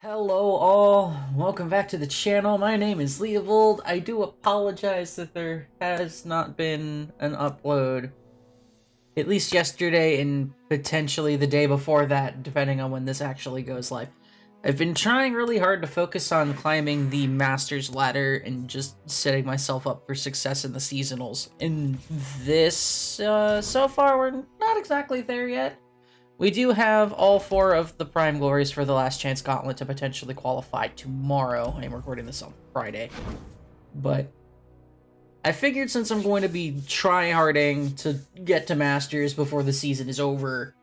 Hello all, welcome back to the channel. My name is Leovold. I do apologize that there has not been an upload, at least yesterday and potentially the day before that, depending on when this actually goes live. I've been trying really hard to focus on climbing the Master's ladder and just setting myself up for success in the seasonals. In this, so far we're not exactly there yet. We do have all 4 of the Prime Glories for the Last Chance Gauntlet to potentially qualify tomorrow. I'm recording this on Friday. But I figured since I'm going to be tryharding to get to Masters before the season is over,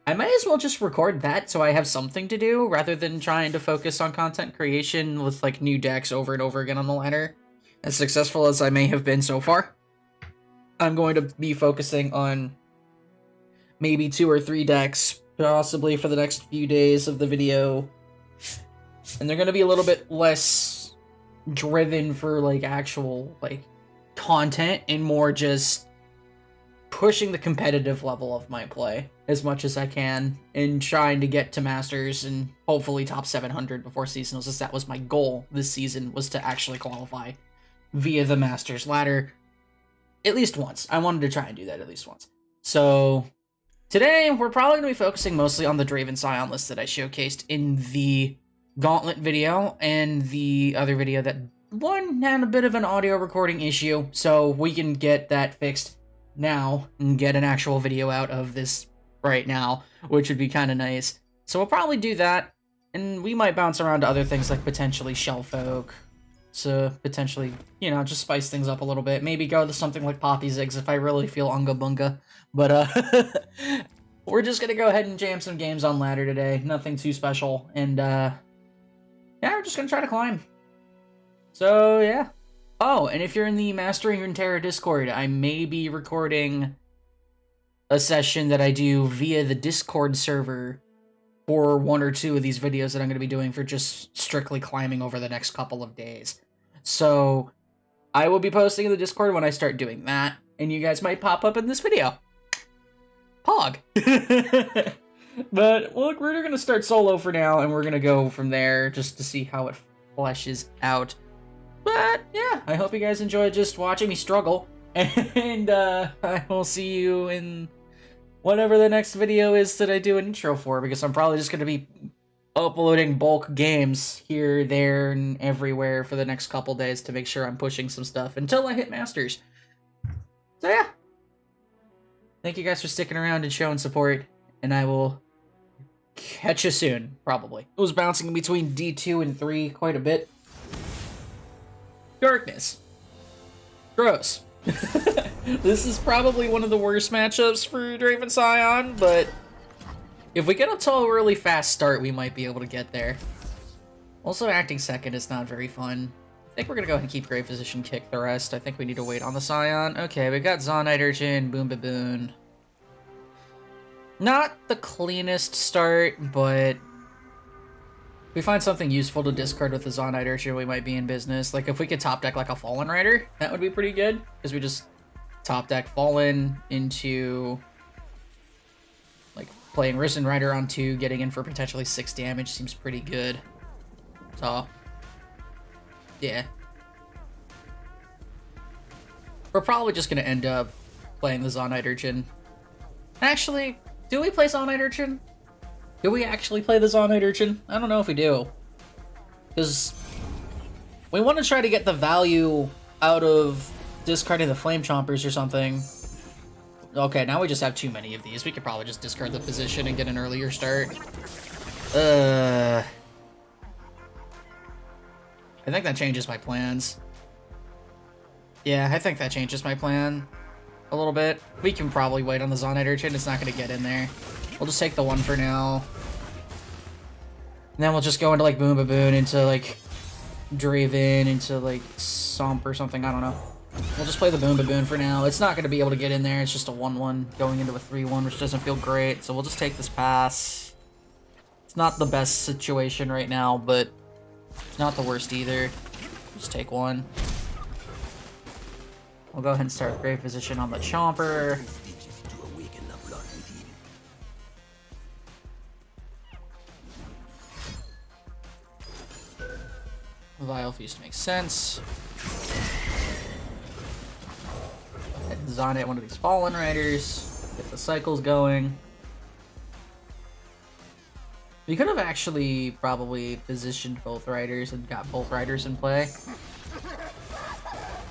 I might as well just record that so I have something to do rather than trying to focus on content creation with like new decks over and over again on the ladder. As successful as I may have been so far, I'm going to be focusing on maybe 2 or 3 decks, possibly for the next few days of the video. And they're going to be a little bit less driven for, like, actual, like, content and more just pushing the competitive level of my play as much as I can and trying to get to Masters and hopefully top 700 before seasonals, as that was my goal this season, was to actually qualify via the Masters ladder at least once. I wanted to try and do that at least once. So today, we're probably going to be focusing mostly on the Draven Sion list that I showcased in the Gauntlet video and the other video that one had a bit of an audio recording issue, so we can get that fixed now and get an actual video out of this right now, which would be kind of nice. So we'll probably do that, and we might bounce around to other things like potentially Shellfolk, to potentially, you know, just spice things up a little bit. Maybe go to something like Poppy Zigs if I really feel unga bunga. But, we're just gonna go ahead and jam some games on ladder today. Nothing too special. And, yeah, we're just gonna try to climb. So, yeah. Oh, and if you're in the Mastering Runeterra Discord, I may be recording a session that I do via the Discord server for 1 or 2 of these videos that I'm gonna be doing for just strictly climbing over the next couple of days. So, I will be posting in the Discord when I start doing that, and you guys might pop up in this video. Pog. But look, we're going to start solo for now, and we're going to go from there just to see how it fleshes out. But yeah, I hope you guys enjoyed just watching me struggle, and I will see you in whatever the next video is that I do an intro for, because I'm probably just going to be uploading bulk games here, there, and everywhere for the next couple days to make sure I'm pushing some stuff until I hit Masters. So yeah. Thank you guys for sticking around and showing support, and I will catch you soon, probably. It was bouncing in between D2 and 3 quite a bit. Darkness. Gross. This is probably one of the worst matchups for Draven Sion, but if we get up to a really fast start, we might be able to get there. Also, acting second is not very fun. I think we're gonna go ahead and keep Grave Physician, kick the rest. I think we need to wait on the Sion. Okay, we got Zonite Urchin, Boom Baboon. Not the cleanest start, but if we find something useful to discard with the Zonite Urchin, we might be in business. Like, if we could top deck like a Fallen Rider, that would be pretty good, because we just top deck Fallen into, like, playing Risen Rider on 2, getting in for potentially 6 damage seems pretty good. So yeah. We're probably just going to end up playing the Zonite Urchin. Actually, do we play Zonite Urchin? Do we actually play the Zonite Urchin? I don't know if we do. Because we want to try to get the value out of discarding the Flame Chompers or something. Okay, now we just have too many of these. We could probably just discard the position and get an earlier start. I think that changes my plans. Yeah, I think that changes my plan a little bit. We can probably wait on the Zonite Urchin. It's not going to get in there. We'll just take the 1 for now. And then we'll just go into, like, Boom Baboon, into, like, Draven, into, like, Somp or something. I don't know. We'll just play the Boom Baboon for now. It's not going to be able to get in there. It's just a 1-1 going into a 3-1, which doesn't feel great. So we'll just take this pass. It's not the best situation right now, but not the worst either. Just take 1. We'll go ahead and start Grave Physician on the Chomper. Vile Feast makes sense. Go ahead and Zonate one of these Fallen Riders. Get the cycles going. We could have actually probably positioned both riders and got both riders in play.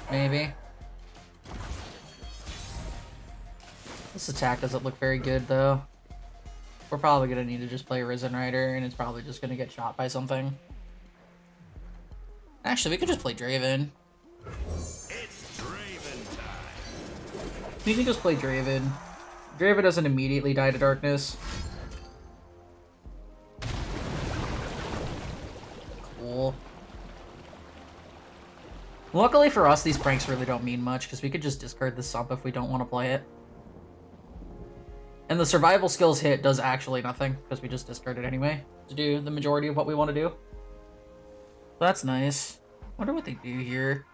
Maybe. This attack doesn't look very good though. We're probably gonna need to just play Risen Rider and it's probably just gonna get shot by something. Actually, we could just play Draven. It's Draven time. We can just play Draven. Draven doesn't immediately die to darkness. Cool. Luckily for us, these pranks really don't mean much, because we could just discard the sump if we don't want to play it. And the survival skills hit does actually nothing, because we just discard it anyway, to do the majority of what we want to do. That's nice. Wonder what they do here.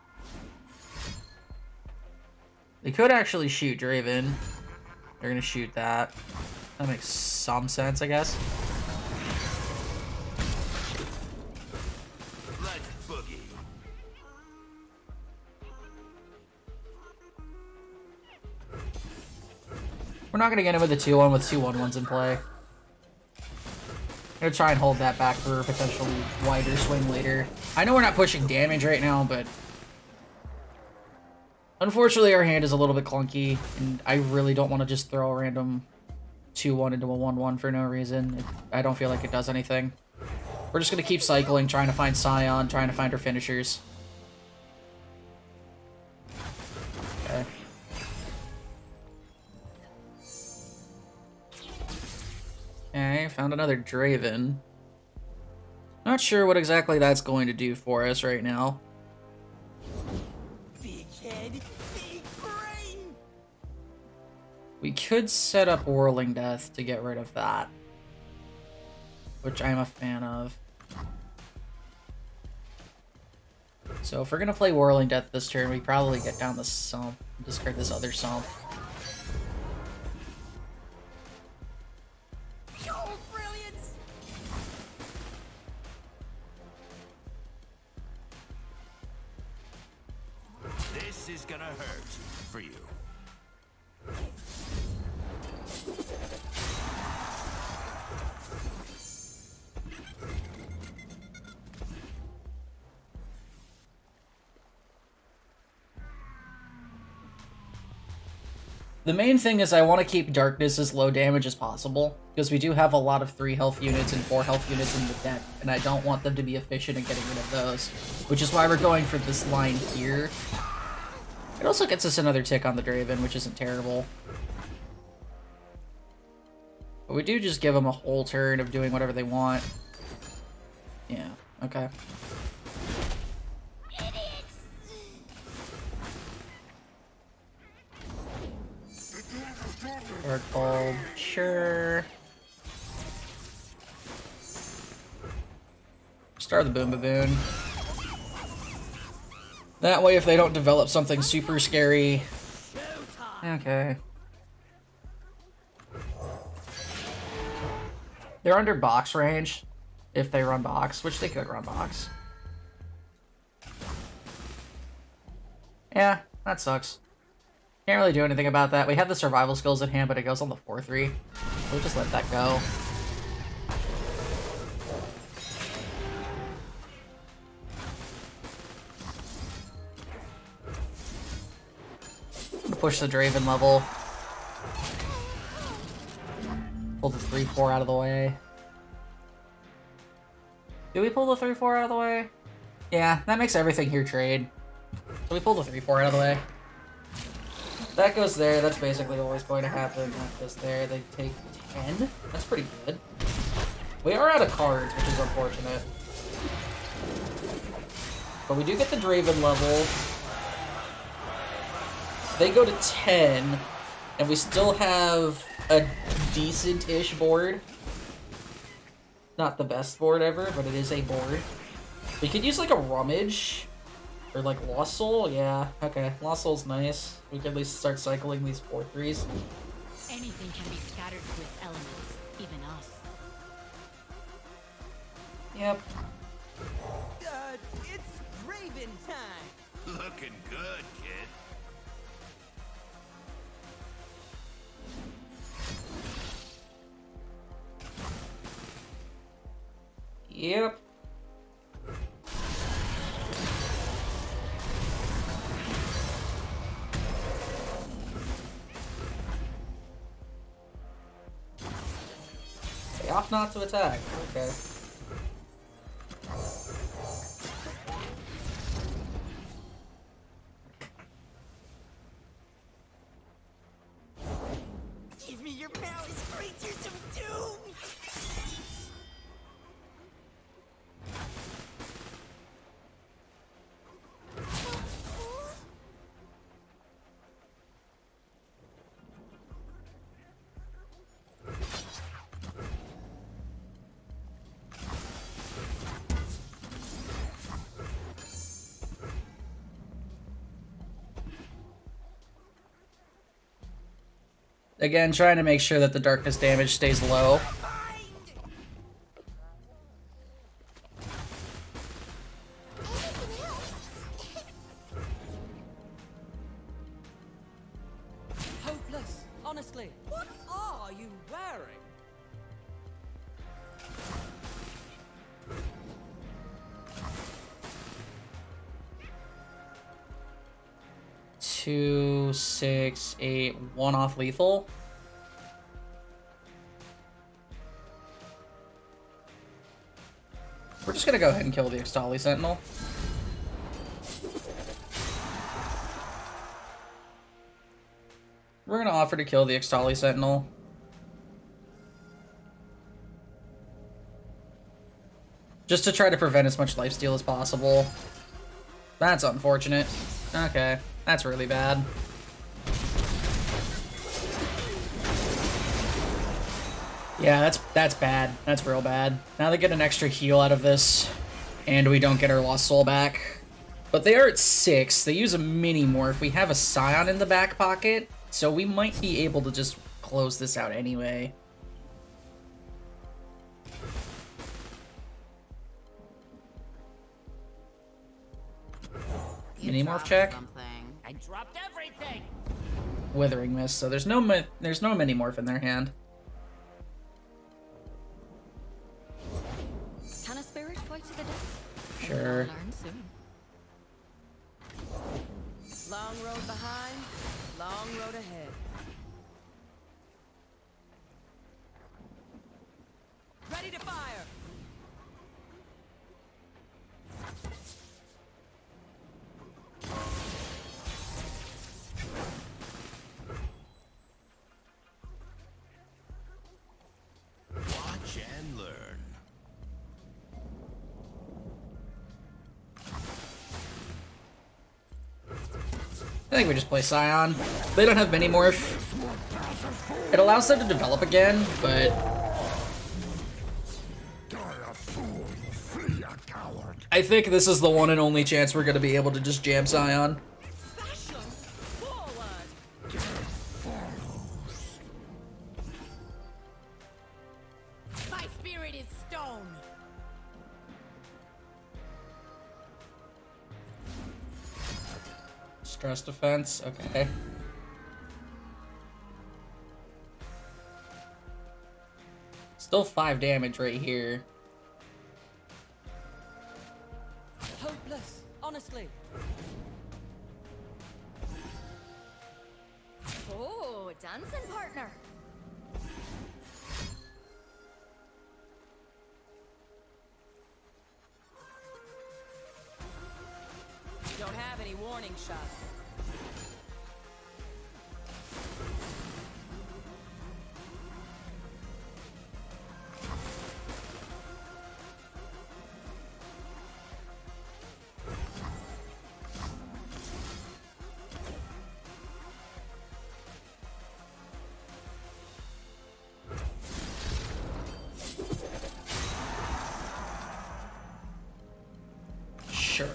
They could actually shoot Draven. They're gonna shoot that. That makes some sense, I guess. Let's boogie. We're not gonna get in with a 2-1 with 2 1-1s in play. I'm gonna try and hold that back for a potentially wider swing later. I know we're not pushing damage right now, but unfortunately our hand is a little bit clunky, and I really don't want to just throw a random 2-1 into a 1-1 for no reason. I don't feel like it does anything. We're just gonna keep cycling, trying to find Sion, trying to find our finishers. Okay. Okay, found another Draven. Not sure what exactly that's going to do for us right now. Big head, big brain. We could set up Whirling Death to get rid of that, which I'm a fan of. So if we're gonna play Whirling Death this turn, we probably get down the sump, discard this other sump. This is gonna hurt for you. The main thing is I want to keep Darkness as low damage as possible, because we do have a lot of 3 health units and 4 health units in the deck, and I don't want them to be efficient in getting rid of those, which is why we're going for this line here. It also gets us another tick on the Draven, which isn't terrible. But we do just give them a whole turn of doing whatever they want. Yeah, okay. Dark Bulb, sure. Star the Boom Baboon. That way, if they don't develop something super scary. Okay. They're under box range if they run box, which they could run box. Yeah, that sucks. Can't really do anything about that. We have the survival skills in hand, but it goes on the 4-3. We'll just let that go. I'm gonna push the Draven level. Pull the 3-4 out of the way. Do we pull the 3-4 out of the way? Yeah, that makes everything here trade. So we pull the 3-4 out of the way. That goes there, that's basically always going to happen. That goes there, they take 10. That's pretty good. We are out of cards, which is unfortunate. But we do get the Draven level. They go to 10, and we still have a decent-ish board. Not the best board ever, but it is a board. We could use like a Rummage. Or like Lost Soul? Yeah, okay. Lost Soul's nice. We can at least start cycling these 4-3s. Anything can be scattered to its elements, even us. Yep. It's Draven time. Looking good, kid. Yep. They off not to attack. Okay. Give me your palace creatures of doom. Again, trying to make sure that the darkness damage stays low. Hopeless, honestly. What are you wearing? Two, 6, 8, 1 off lethal. We're just gonna go ahead and kill the Ixtali Sentinel. We're gonna offer to kill the Ixtali Sentinel. Just to try to prevent as much lifesteal as possible. That's unfortunate. Okay, that's really bad. Yeah, that's bad. That's real bad. Now they get an extra heal out of this, and we don't get our lost soul back. But they are at 6. They use a mini morph. We have a Sion in the back pocket, so we might be able to just close this out anyway. Mini morph check. I dropped everything. Withering Mist. So there's no mini morph in their hand. Can a spirit fight to the death? Sure. We'll learn soon. Long road behind, long road ahead. Ready to fire. Watch and learn. I think we just play Sion. They don't have mini morph. It allows them to develop again, but I think this is the one and only chance we're gonna be able to just jam Sion. Fashion forward. My spirit is stone. Stress defense, okay. Still 5 damage right here. Hopeless, honestly. Oh, dancing partner. Don't have any warning shots. Sure.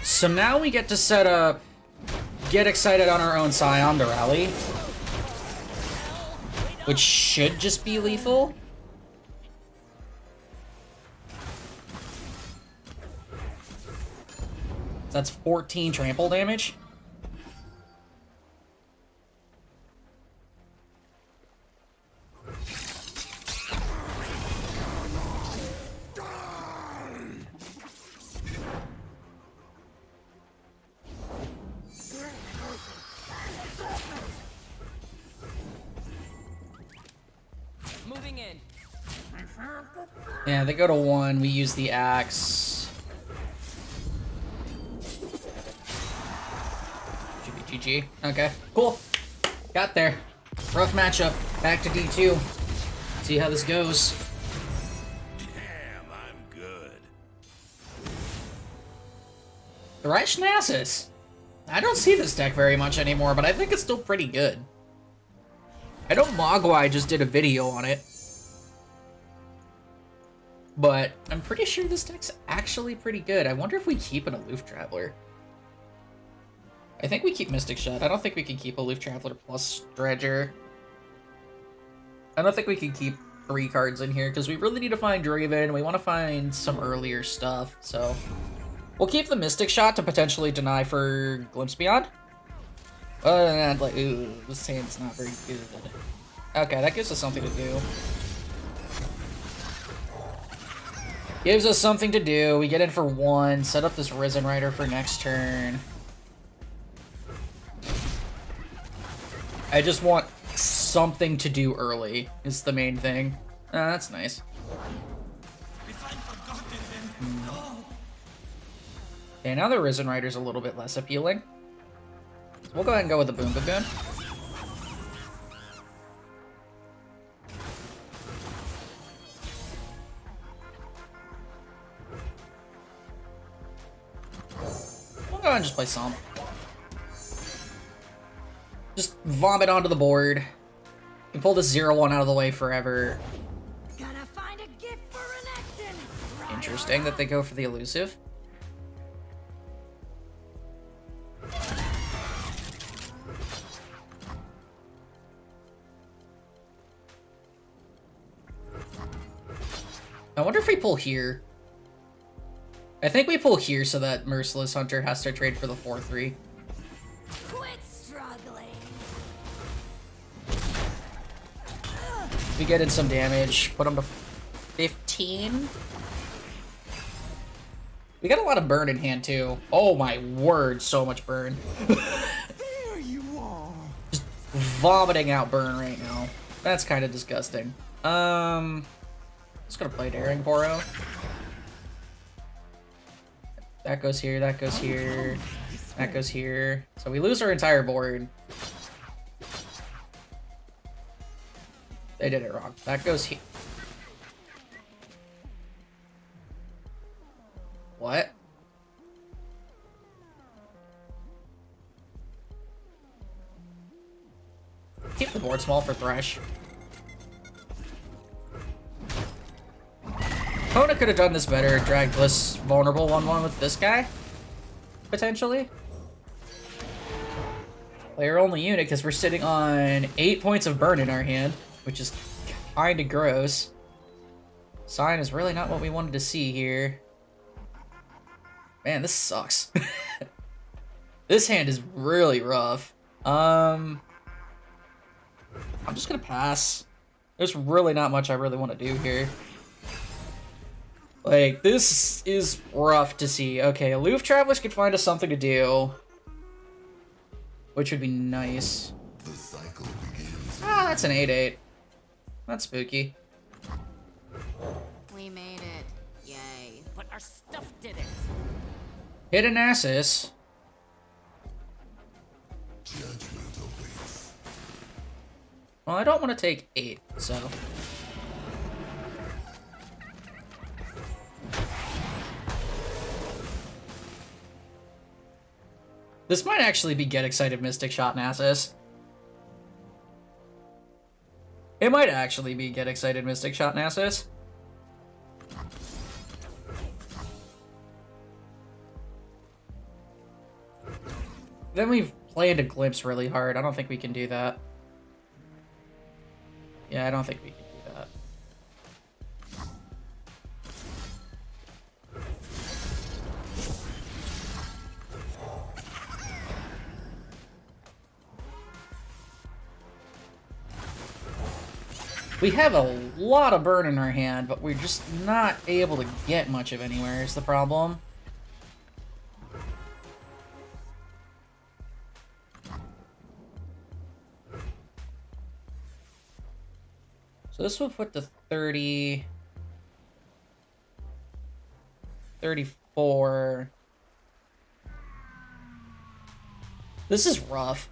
So now we get to set up, get excited on our own Sion to rally, which should just be lethal. That's 14 trample damage. Moving in. Yeah, they go to 1. We use the axe. Should be GG. Okay, cool. Got there. Rough matchup. Back to D2. See how this goes. Damn, I'm good. Thresh Nasus. I don't see this deck very much anymore, but I think it's still pretty good. I know Mogwai just did a video on it. But I'm pretty sure this deck's actually pretty good. I wonder if we keep an Aloof Traveler. I think we keep Mystic Shot. I don't think we can keep Aloof Traveler plus Dredger. I don't think we can keep 3 cards in here because we really need to find Draven. We want to find some earlier stuff, so we'll keep the Mystic Shot to potentially deny for Glimpse Beyond. Other than that, like, ooh, this hand's not very good. Okay, that gives us something to do. Gives us something to do. We get in for 1. Set up this Risen Rider for next turn. I just want something to do early, is the main thing. That's nice. Okay, now the Risen Rider's a little bit less appealing. So we'll go ahead and go with the Boom Baboon. We'll go ahead and just play Somp. Just vomit onto the board. You can pull this 0-1 out of the way forever. Gonna find a gift for Renekton. Interesting that they go for the elusive. I wonder if we pull here. I think we pull here so that Merciless Hunter has to trade for the 4-3. Quit struggling. We get in some damage, put them to 15. We got a lot of burn in hand too. Oh my word, so much burn. There you are. Just vomiting out burn right now. That's kind of disgusting. Just gonna play Daring Poro. That goes here, that goes here, that goes here. So we lose our entire board. They did it wrong. That goes here. What? Keep the board small for Thresh. Opponent could have done this better, dragged this vulnerable 1-1 with this guy, potentially. Player only unit, because we're sitting on 8 points of burn in our hand, which is kind of gross. Sion is really not what we wanted to see here. Man, this sucks. This hand is really rough. I'm just gonna pass. There's really not much I really want to do here. Like, this is rough to see. Okay, Aloof Travelers could find us something to do, which would be nice. The cycle begins. Ah, that's an 8-8. That's spooky. We made it. Yay. But our stuff did it. Hit a Nasus. Judgment awaits. Well, I don't want to take 8, so... This might actually be Get Excited Mystic Shot Nasus. It might actually be Get Excited Mystic Shot Nasus. Then we've planned a Glimpse really hard. I don't think we can do that. Yeah, I don't think we can do that. We have a lot of burn in our hand, but we're just not able to get much of anywhere is the problem. So this will put the 30... 34... This is rough.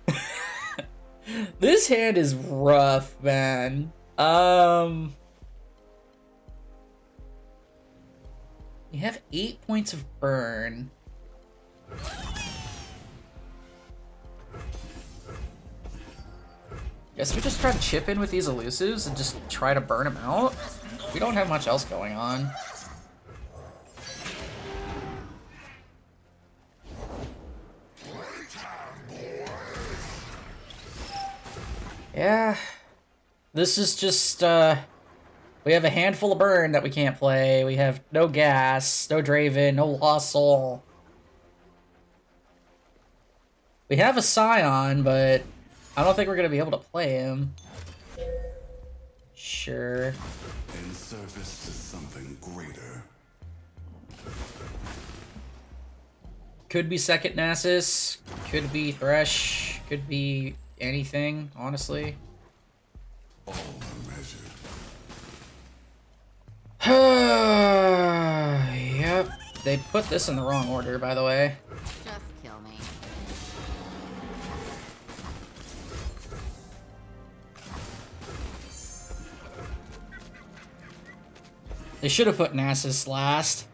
This hand is rough, man. You have 8 points of burn. Guess we just try to chip in with these elusives and just try to burn them out. We don't have much else going on. Yeah. This is just, we have a handful of burn that we can't play. We have no gas, no Draven, no Lost Soul. We have a Sion, but I don't think we're going to be able to play him. Sure. In service to something greater. Could be second Nasus, could be Thresh, could be anything, honestly. All are measured. Yep, they put this in the wrong order, by the way. Just kill me. They should have put Nasus last.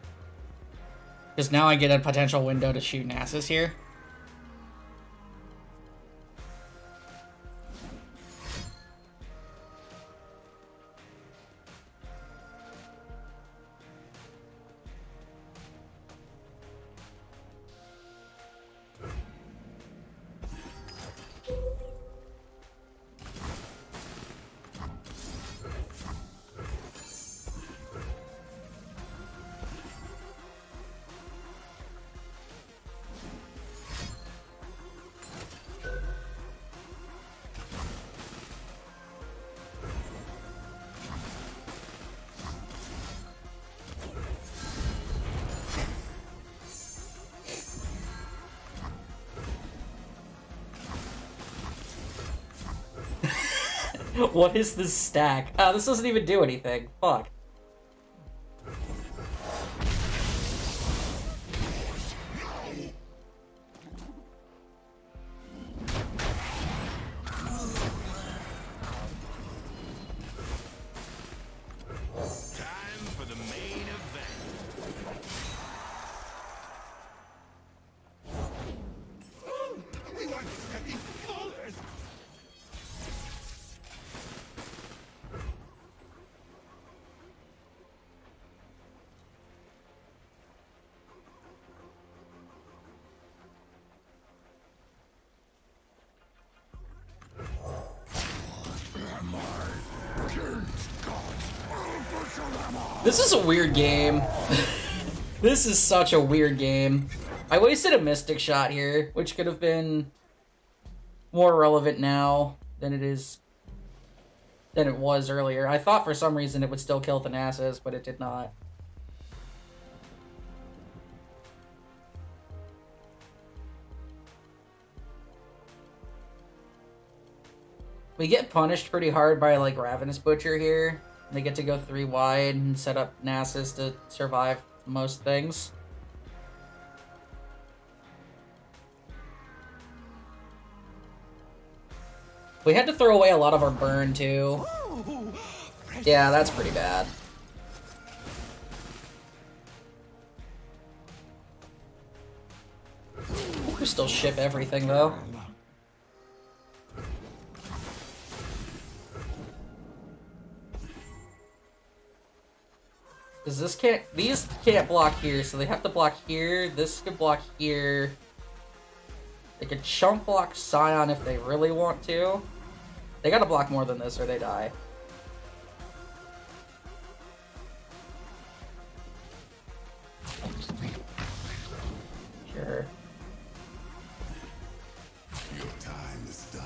Because now I get a potential window to shoot Nasus here. What is this stack? This doesn't even do anything. Fuck. Time for the main event. This is a weird game. This is such a weird game. I wasted a Mystic shot here, which could have been more relevant now than it was earlier. I thought for some reason it would still kill Nasus, but it did not. We get punished pretty hard by like Ravenous Butcher here. They get to go 3 wide and set up Nasus to survive most things. We had to throw away a lot of our burn too. Yeah, that's pretty bad. We still ship everything though. Because these can't block here, so they have to block here. This could block here. They could chunk block Sion if they really want to. They gotta block more than this or they die. Sure. Your time is done.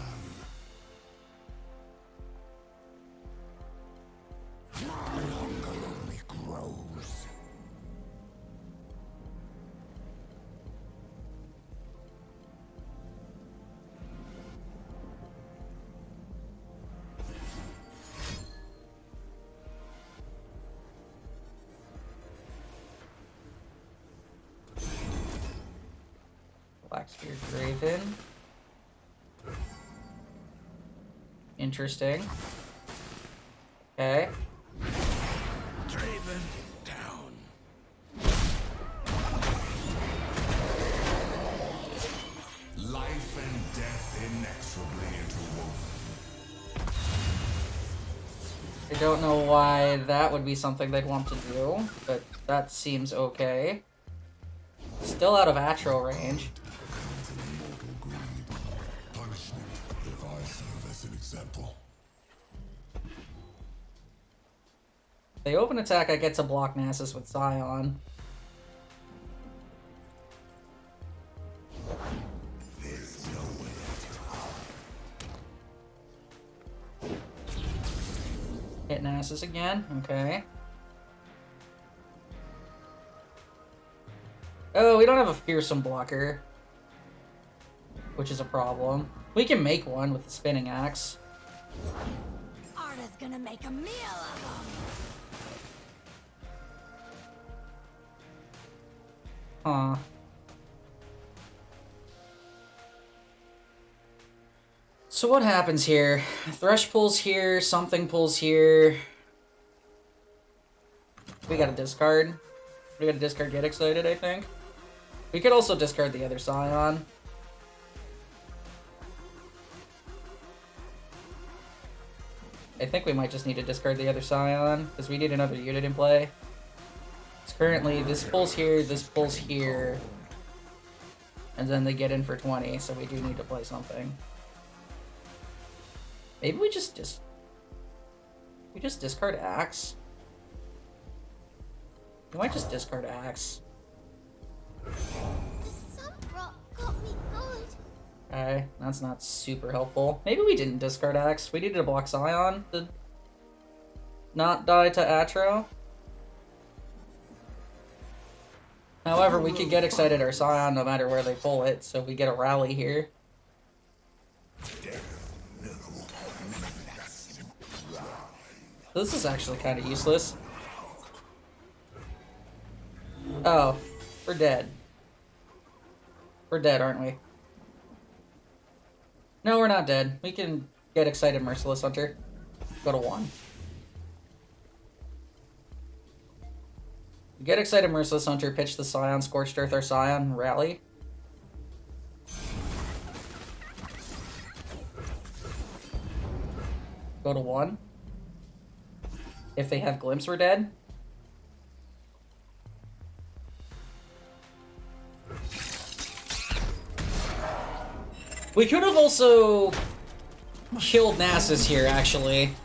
Blackspear Draven. Interesting. Okay. Draven down. Life and death inexorably interwoven. I don't know why that would be something they'd want to do, but that seems okay. Still out of Atro range. Punishment, if I serve as an example. They open attack, I get to block Nasus with Sion. There's no way Hit Nasus again. Okay. Oh, we don't have a fearsome blocker, which is a problem. We can make one with the spinning axe. Arda's gonna make a meal of them. Huh. So what happens here? Thresh pulls here, something pulls here. We gotta discard. We gotta discard Get Excited, I think. We could also discard the other Sion. I think we might just need to discard the other Sion, because we need another unit in play. Because currently, this pulls here, and then they get in for 20, so we do need to play something. Maybe we just discard Axe? We might just discard Axe. The sun rock got me good. Okay, that's not super helpful. Maybe we didn't discard Axe. We needed to block Sion to not die to Atro. However, we could Get Excited our Sion no matter where they pull it, so we get a rally here. This is actually kind of useless. Oh, we're dead. We're dead, aren't we? No, we're not dead. We can Get Excited Merciless Hunter. Go to 1. Get Excited Merciless Hunter, pitch the Sion, Scorched Earth our Sion, rally. Go to 1. If they have Glimpse, we're dead. We could have also killed Nasus here, actually.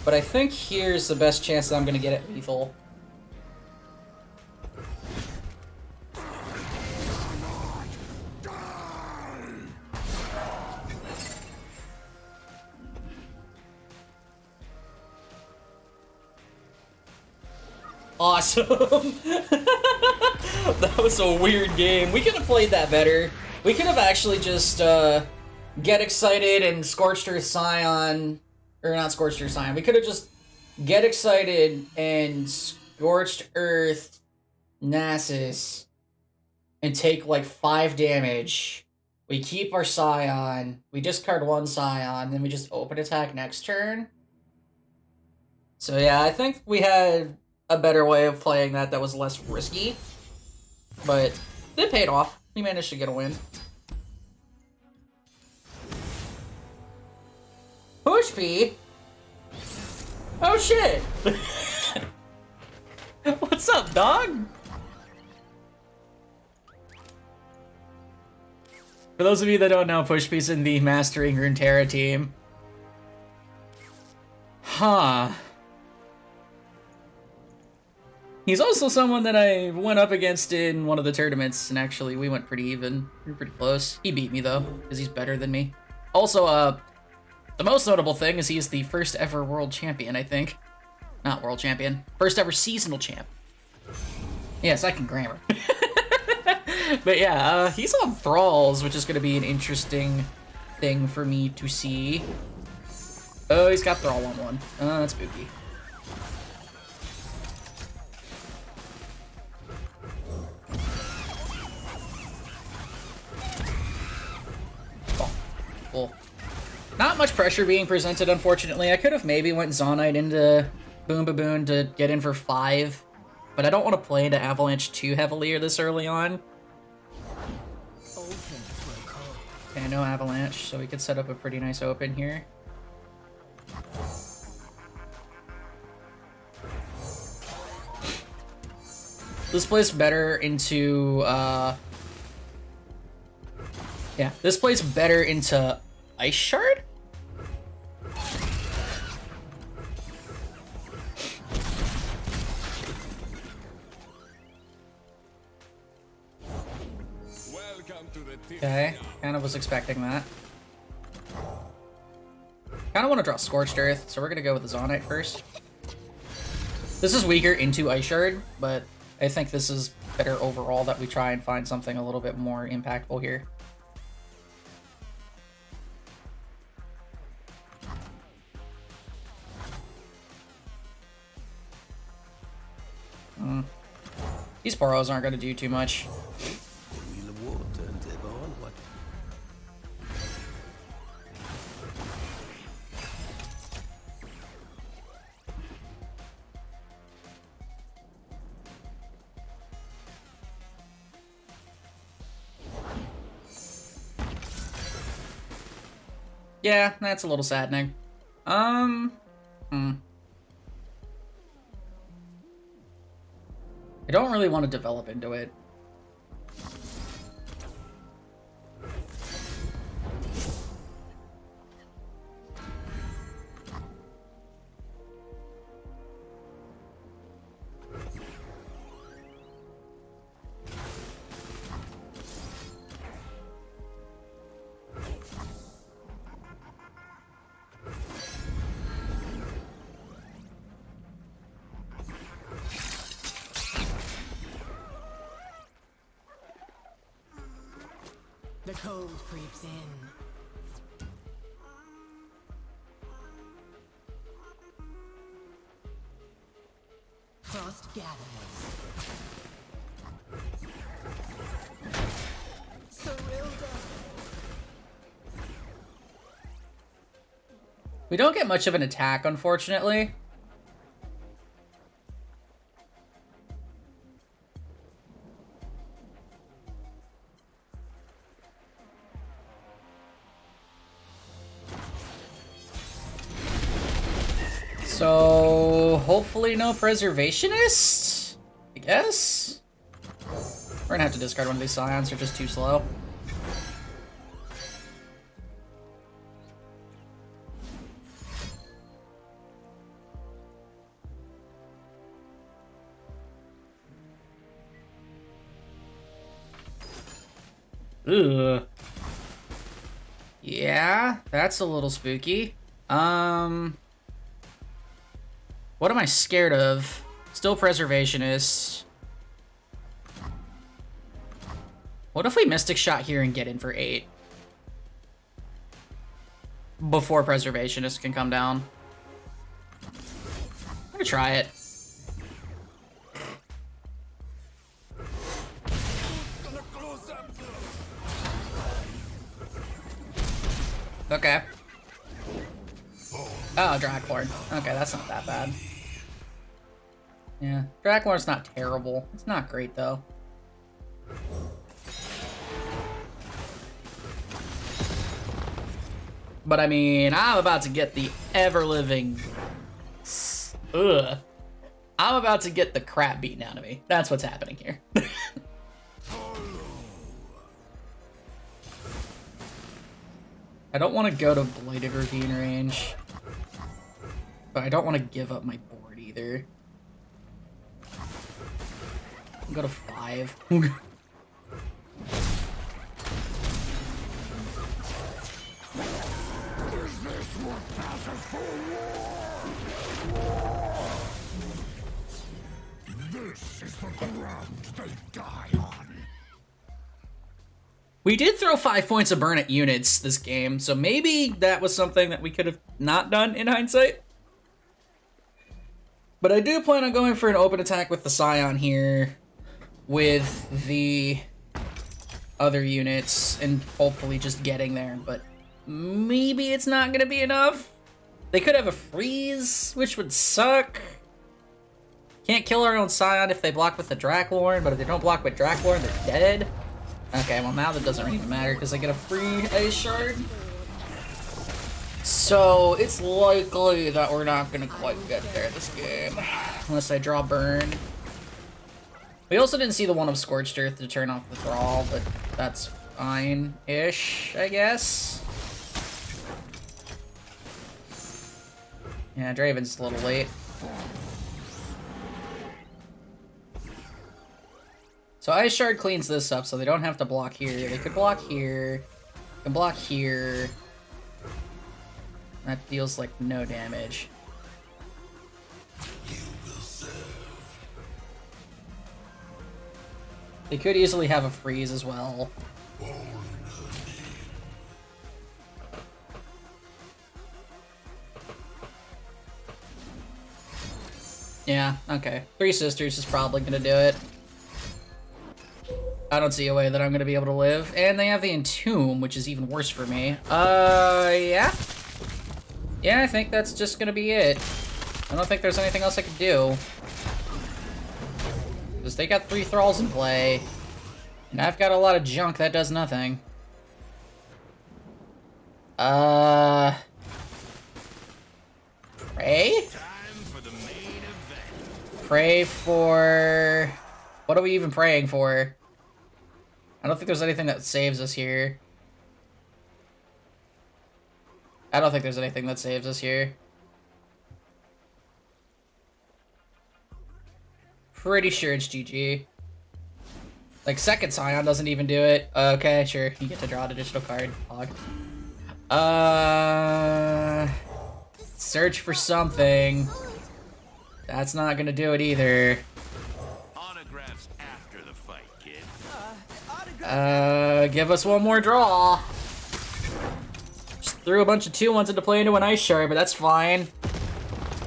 But I think here's the best chance that I'm going to get it lethal. Awesome! That was a weird game. We could have played that better. We could have actually just Get Excited and Scorched Earth Sion, or not Scorched Earth Sion. We could have just Get Excited and Scorched Earth Nasus and take like 5 damage. We keep our Sion. We discard 1 Sion, then we just open attack next turn. So yeah, I think we had a better way of playing that was less risky. But it paid off. We managed to get a win. Puyshpii? Oh shit! What's up, dog? For those of you that don't know, Puyshpii's in the Mastering Runeterra team. Huh. He's also someone that I went up against in one of the tournaments, and actually we went pretty even. We were pretty close. He beat me though, because he's better than me. Also, the most notable thing is he's the first ever world champion, I think. Not world champion. First ever seasonal champ. Yes, I can grammar. But yeah, he's on Thralls, which is going to be an interesting thing for me to see. Oh, he's got Thrall on 1. Oh, that's spooky. Not much pressure being presented, unfortunately. I could have maybe went Zonite into Boom Baboon to get in for 5, but I don't want to play into Avalanche too heavily or this early on. Okay, no Avalanche, so we could set up a pretty nice open here. This plays better into, yeah, this plays better into Ice Shard? Okay, kind of was expecting that. Kind of want to draw Scorched Earth, so we're going to go with the Zonite first. This is weaker into Ice Shard, but I think this is better overall that we try and find something a little bit more impactful here. These Boros aren't going to do too much. Yeah, that's a little saddening. I don't really want to develop into it. The cold creeps in. Frost gathers. We don't get much of an attack, unfortunately. So, hopefully no Preservationists, I guess? We're gonna have to discard one of these Scions, they're just too slow. Ugh. Yeah, that's a little spooky. What am I scared of? Still Preservationist. What if we Mystic Shot here and get in for 8? Before Preservationist can come down. I'm gonna try it. Okay. Oh, Draklord. Okay, that's not that bad. Yeah, Draklord's not terrible. It's not great, though. But I mean, I'm about to get the ever-living... Ugh. I'm about to get the crap beaten out of me. That's what's happening here. I don't want to go to Blighted Ravine range. But I don't want to give up my board either. I'll go to 5. Is this what passes for war? This is the ground they die on. We did throw 5 points of burn at units this game, so maybe that was something that we could have not done in hindsight. But I do plan on going for an open attack with the Sion here with the other units and hopefully just getting there, but maybe it's not gonna be enough. They could have a freeze, which would suck. Can't kill our own Sion if they block with the Draklorn, but if they don't block with Draklorn, they're dead. Okay, well now that doesn't even matter because I get a free Ice Shard. So it's likely that we're not gonna quite get there this game, unless I draw Burn. We also didn't see the one of Scorched Earth to turn off the Thrall, but that's fine-ish, I guess. Yeah, Draven's a little late. So Ice Shard cleans this up so they don't have to block here. They could block here. They can block here. That deals like no damage. They could easily have a freeze as well. Yeah, okay. Three Sisters is probably gonna do it. I don't see a way that I'm gonna be able to live. And they have the Entomb, which is even worse for me. Yeah? Yeah, I think that's just gonna be it. I don't think there's anything else I could do. Because they got 3 Thralls in play. And I've got a lot of junk that does nothing. Pray? Time for the main event. Pray for... What are we even praying for? I don't think there's anything that saves us here. I don't think there's anything that saves us here. Pretty sure it's GG. Like, second Sion doesn't even do it. Okay, sure. You get to draw an additional card. Hog. Search for something. That's not gonna do it either. Autographs after the fight, kid. Give us one more draw. Just threw a bunch of 2-1s into play into an Ice Shard, but that's fine.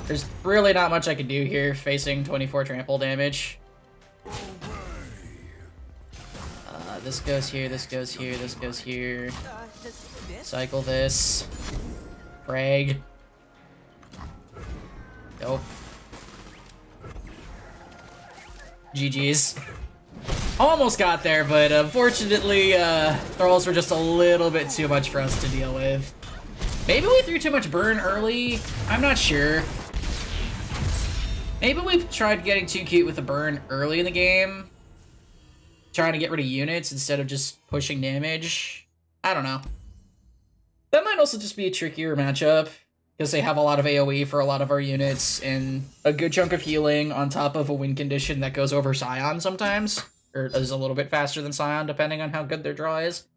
There's really not much I can do here facing 24 trample damage. This goes here, this goes here, this goes here. Cycle this. Frag. Nope. GG's. Almost got there, but unfortunately, Thralls were just a little bit too much for us to deal with. Maybe we threw too much burn early? I'm not sure. Maybe we tried getting too cute with the burn early in the game. Trying to get rid of units instead of just pushing damage. I don't know. That might also just be a trickier matchup, because they have a lot of AoE for a lot of our units, and a good chunk of healing on top of a win condition that goes over Sion sometimes, or is a little bit faster than Sion, depending on how good their draw is.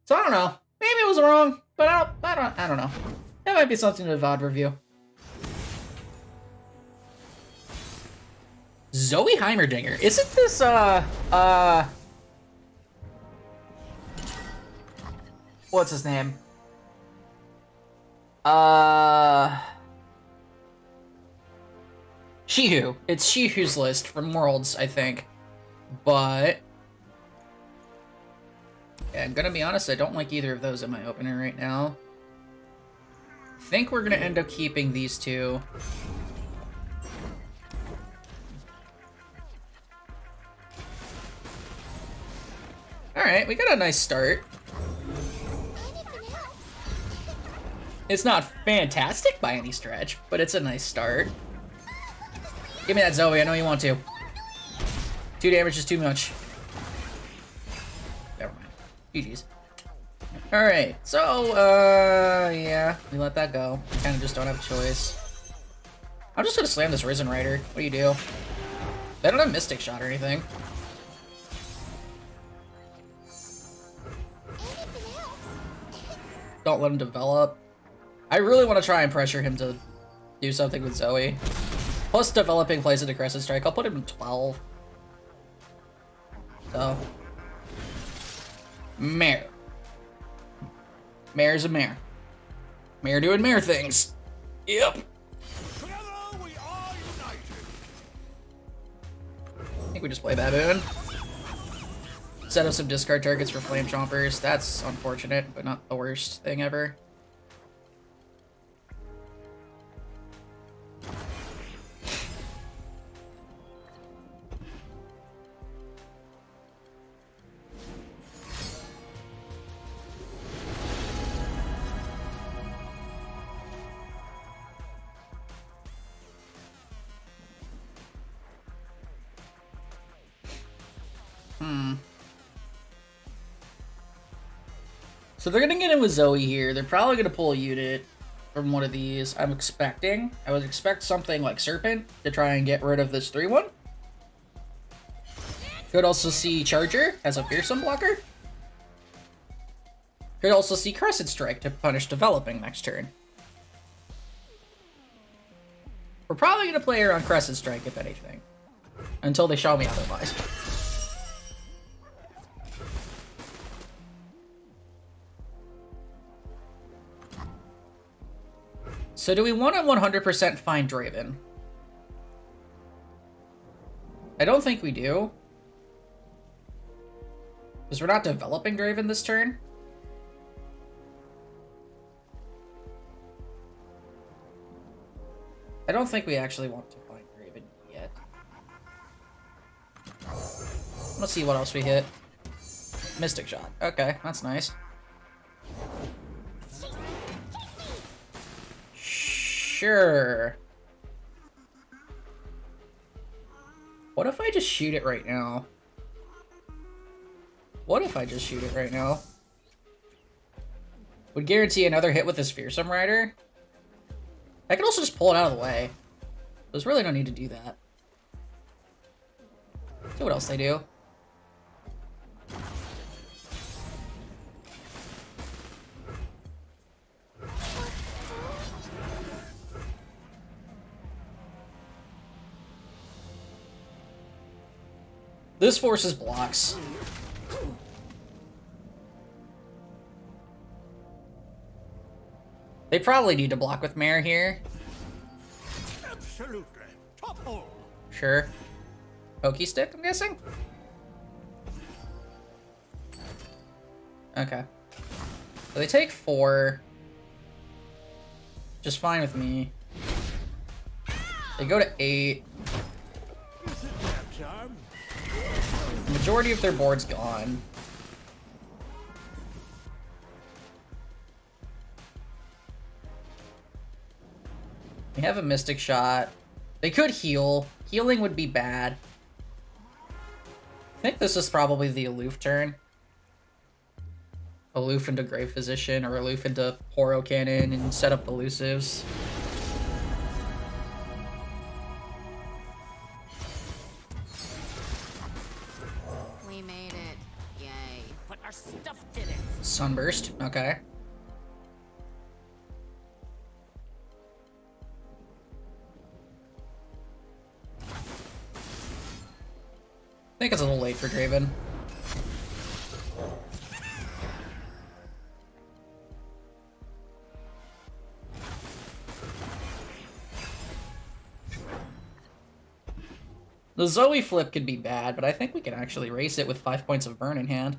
So I don't know. Maybe it was wrong, but I don't know. That might be something to VOD review. Zoe Heimerdinger. Isn't this, what's his name? Shihu. It's Shihu's list from Worlds, I think. But yeah, I'm gonna be honest, I don't like either of those in my opener right now. I think we're gonna end up keeping these two. Alright, we got a nice start. It's not fantastic by any stretch, but it's a nice start. Give me that Zoe, I know you want to. 2 damage is too much. Never mind. GG's. Alright, so, yeah, we let that go. We kind of just don't have a choice. I'm just gonna slam this Risen Rider. What do you do? They don't have Mystic Shot or anything. Don't let him develop. I really want to try and pressure him to do something with Zoe. Plus, developing plays into Crescent Strike. I'll put him in 12. So. Mare. Mare's a mare. Mare doing mare things. Yep. Together we are united. I think we just play Baboon. Set up some discard targets for Flame Chompers. That's unfortunate, but not the worst thing ever. So they're gonna get in with Zoe here. They're probably gonna pull a unit from one of these. I'm expecting. I would expect something like Serpent to try and get rid of this 3-1. Could also see Charger as a fearsome blocker. Could also see Crescent Strike to punish developing next turn. We're probably gonna play her on Crescent Strike, if anything. Until they show me otherwise. So do we want to 100% find Draven? I don't think we do. Because we're not developing Draven this turn. I don't think we actually want to find Draven yet. Let's see what else we hit. Mystic Shot. Okay, that's nice. Sure. What if I just shoot it right now? What if I just shoot it right now? Would guarantee another hit with this Fearsome Rider. I could also just pull it out of the way. There's really no need to do that. See what else they do. This forces blocks. They probably need to block with Mare here. Absolutely. Top hole. Sure. Pokey Stick, I'm guessing? Okay. So they take 4. Just fine with me. They go to 8. The majority of their board's gone. We have a Mystic Shot. They could heal. Healing would be bad. I think this is probably the aloof turn. Aloof into Grave Physician or aloof into Poro Cannon and set up elusives. We made it. Yay. But our stuff didn't. Sunburst, okay. I think it's a little late for Draven. The Zoe flip could be bad, but I think we can actually race it with 5 points of burn in hand.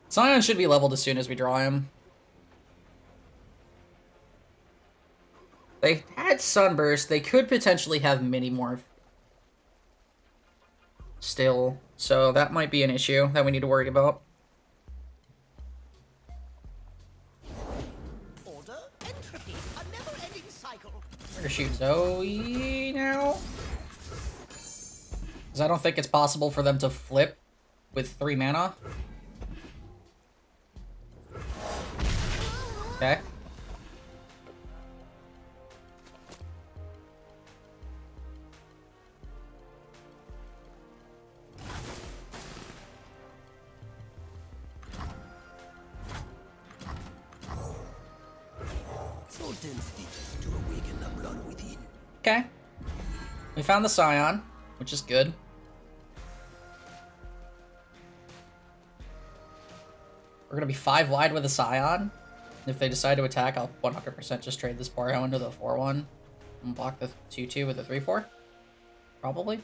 Sion should be leveled as soon as we draw him. They had Sunburst. They could potentially have Mini-Morph still, so that might be an issue that we need to worry about. Order, entropy, a never-ending cycle. We're gonna shoot Zoe now. Because I don't think it's possible for them to flip with 3 mana. Okay. Okay. We found the Sion, which is good. We're gonna be 5 wide with a Sion. If they decide to attack, I'll 100% just trade this Poro into the 4-1 and block the 2-2 with the 3-4. Probably.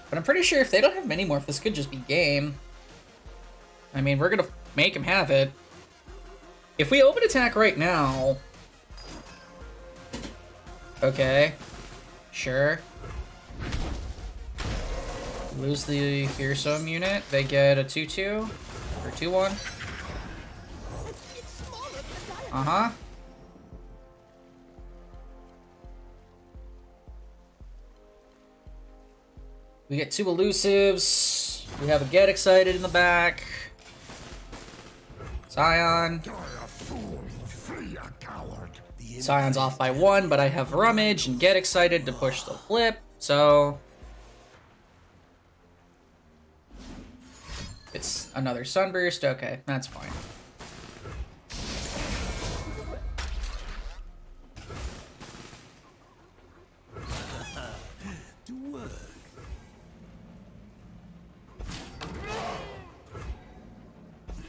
But I'm pretty sure if they don't have Mini-Morph, this could just be game. I mean, we're gonna make him have it. If we open attack right now... Okay. Sure. Lose the Fearsome unit. They get a 2-2 or 2-1. Uh-huh. We get 2 elusives. We have a Get Excited in the back. Sion. Sion's off by 1, but I have Rummage and Get Excited to push the flip, so... It's another Sunburst? Okay, that's fine.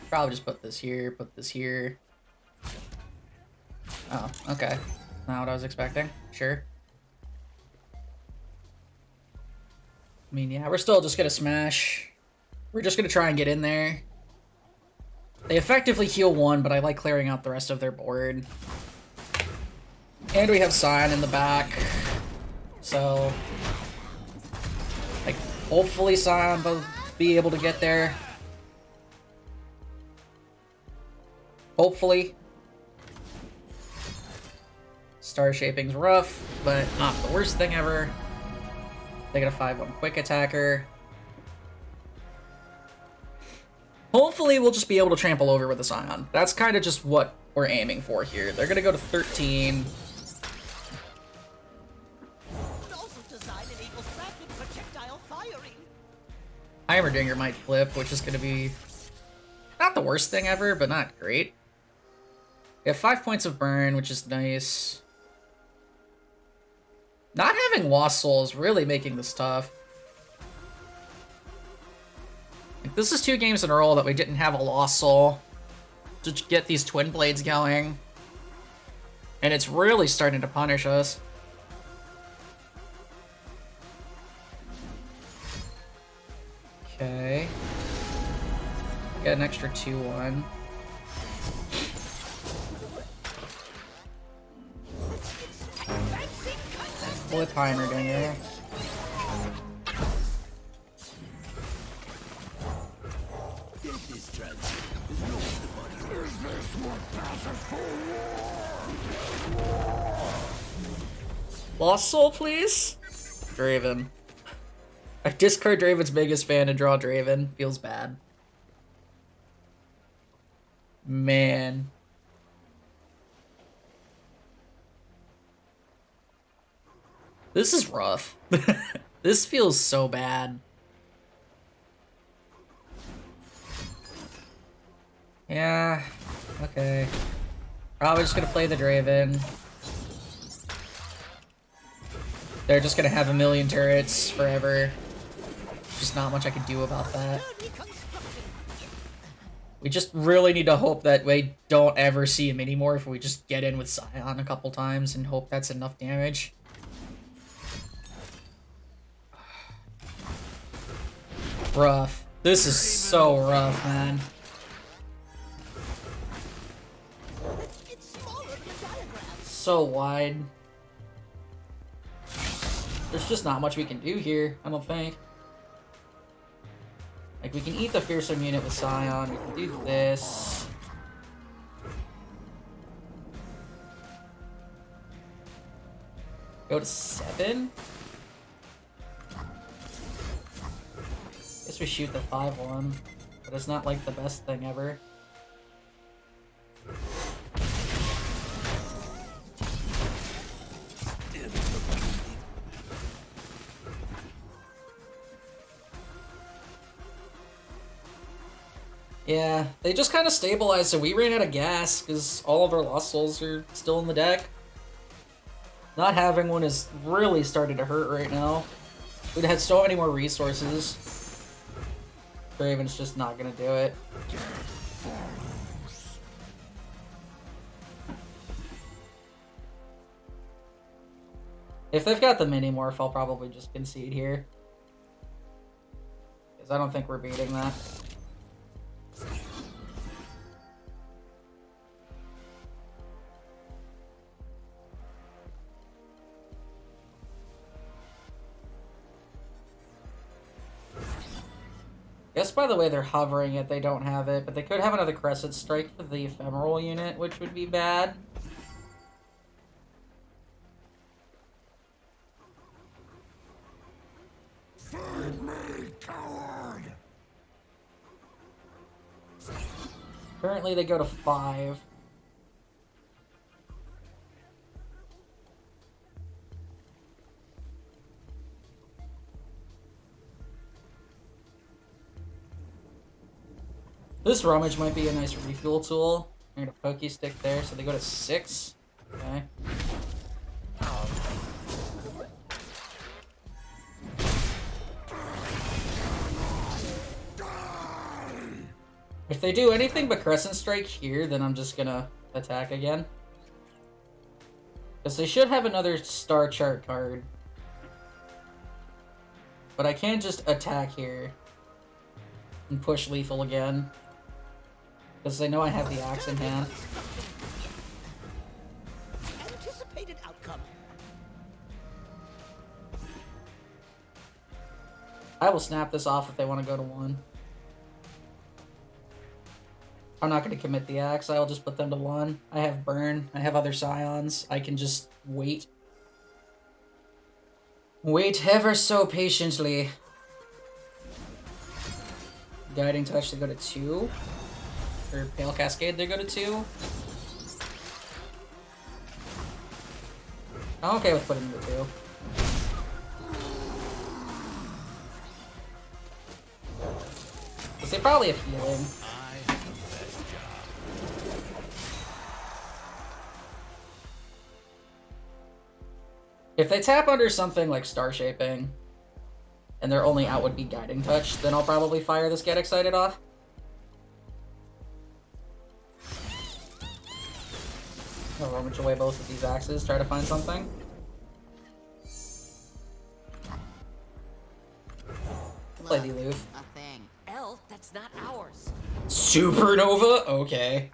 Probably just put this here, put this here. Oh, okay. Not what I was expecting. Sure. I mean, yeah, we're still just gonna smash. We're just gonna try and get in there. They effectively heal 1, but I like clearing out the rest of their board. And we have Sion in the back. So... like, hopefully Sion will be able to get there. Hopefully. Star Shaping's rough, but not the worst thing ever. They get a 5-1 quick attacker. Hopefully we'll just be able to trample over with the Sion. That's kind of just what we're aiming for here. They're gonna go to 13. Heimerdinger might flip, which is gonna be not the worst thing ever, but not great. We have 5 points of burn, which is nice. Not having Lost Soul is really making this tough. Like, this is 2 games in a row that we didn't have a Lost Soul to get these Twin Blades going. And it's really starting to punish us. Okay. Get an extra 2-1. With Heimerdinger. Lost Soul, please? Draven. I discard Draven's biggest fan and draw Draven. Feels bad. Man. This is rough. This feels so bad. Yeah, okay. Probably just gonna play the Draven. They're just gonna have a million turrets forever. Just not much I can do about that. We just really need to hope that we don't ever see him anymore if we just get in with Sion a couple times and hope that's enough damage. Rough. This is so rough, man. So wide. There's just not much we can do here, I don't think. Like, we can eat the fearsome unit with Sion, we can do this. Go to 7? Guess we shoot the 5-1, but it's not like the best thing ever. Yeah, they just kind of stabilized, so we ran out of gas because all of our Lost Souls are still in the deck. Not having one is really starting to hurt right now. We'd had so many more resources. Draven's just not gonna do it. If they've got the mini-morph, I'll probably just concede here. Because I don't think we're beating that. Guess by the way they're hovering it, they don't have it, but they could have another Crescent Strike for the Ephemeral unit, which would be bad. Feed me, coward! Currently they go to 5. This rummage might be a nice refuel tool. I'm gonna pokey stick there, so they go to 6. Okay. If they do anything but Crescent Strike here, then I'm just gonna attack again. Because they should have another Star Chart card. But I can't just attack here and push lethal again. Because they know I have the axe in hand. Anticipated outcome. I will snap this off if they want to go to 1. I'm not going to commit the axe. I'll just put them to 1. I have burn. I have other scions. I can just wait. Wait ever so patiently. Guiding Touch, they go to 2. Or Pale Cascade, they go to 2. I'm okay with putting them to 2. Because they probably have healing. I have the best job. If they tap under something like Star Shaping, and their only out would be Guiding Touch, then I'll probably fire this Get Excited off. I'll rummage away both of these axes, try to find something. Play the aloof. A thing. Elf, that's not ours. Supernova? Okay.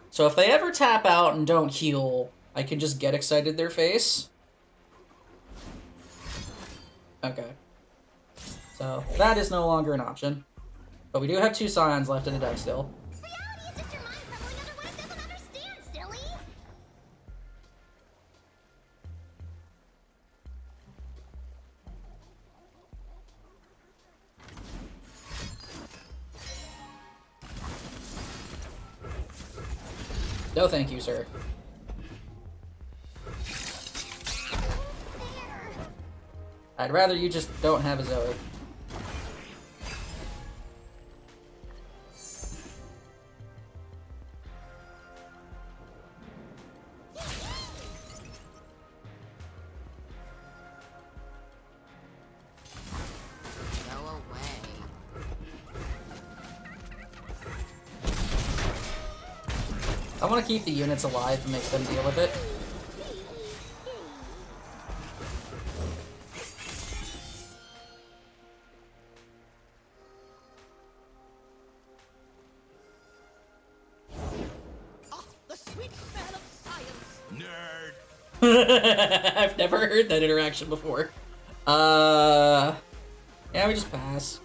So if they ever tap out and don't heal, I can just Get Excited their face. Okay. So that is no longer an option. But we do have 2 Scions left in the deck still. Reality is just your mind leveling, otherwise doesn't understand, silly. No thank you, sir. I'd rather you just don't have a Zoe. Go away. I want to keep the units alive and make them deal with it. Ah, the sweet smell of science. Nerd! I've never heard that interaction before. Yeah, we just pass.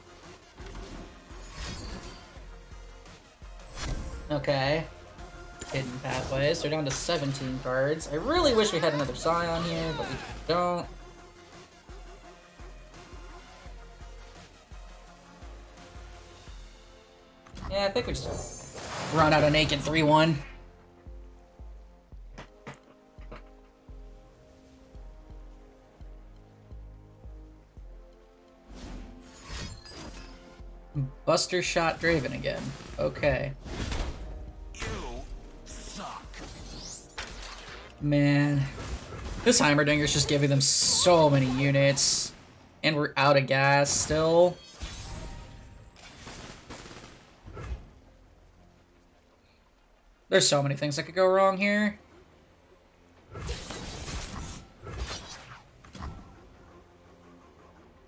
Okay. Hidden pathways. They're down to 17 cards. I really wish we had another Sion here, but we don't. Yeah, I think we just run out of naked 3-1. Buster shot Draven again. Okay. You suck. Man. This Heimerdinger's just giving them so many units. And we're out of gas still. There's so many things that could go wrong here.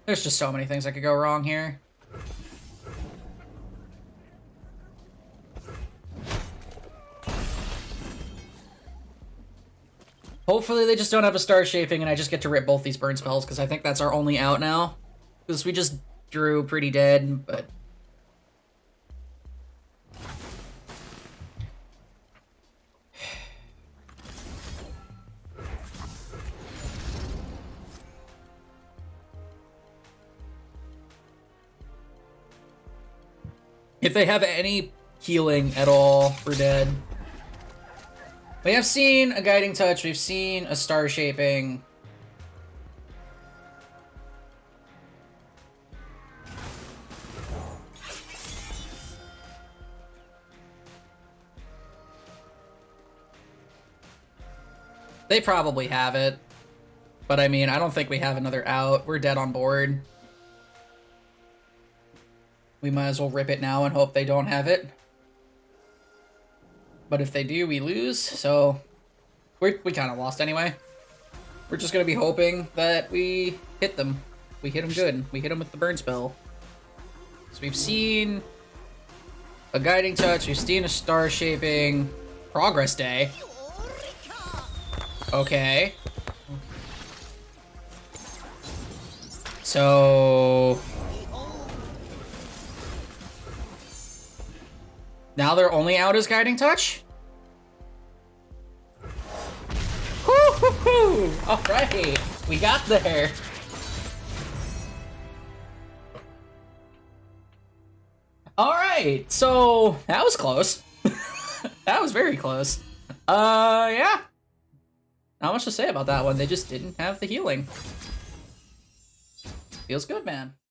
There's just so many things that could go wrong here. Hopefully they just don't have a star shaping and I just get to rip both these burn spells, because I think that's our only out now. Because we just drew pretty dead, but... If they have any healing at all, we're dead. We have seen a Guiding Touch, we've seen a Star Shaping. They probably have it. But I mean, I don't think we have another out. We're dead on board. We might as well rip it now and hope they don't have it. But if they do, we lose, so we kind of lost anyway. We're just going to be hoping that we hit them. We hit them good. We hit them with the burn spell. So we've seen a Guiding Touch, we've seen a Star Shaping, Progress Day. Okay. So... now their only out is Guiding Touch? Woo-hoo-hoo! Alright, we got there. Alright, so that was close. That was very close. Yeah. Not much to say about that one. They just didn't have the healing. Feels good, man.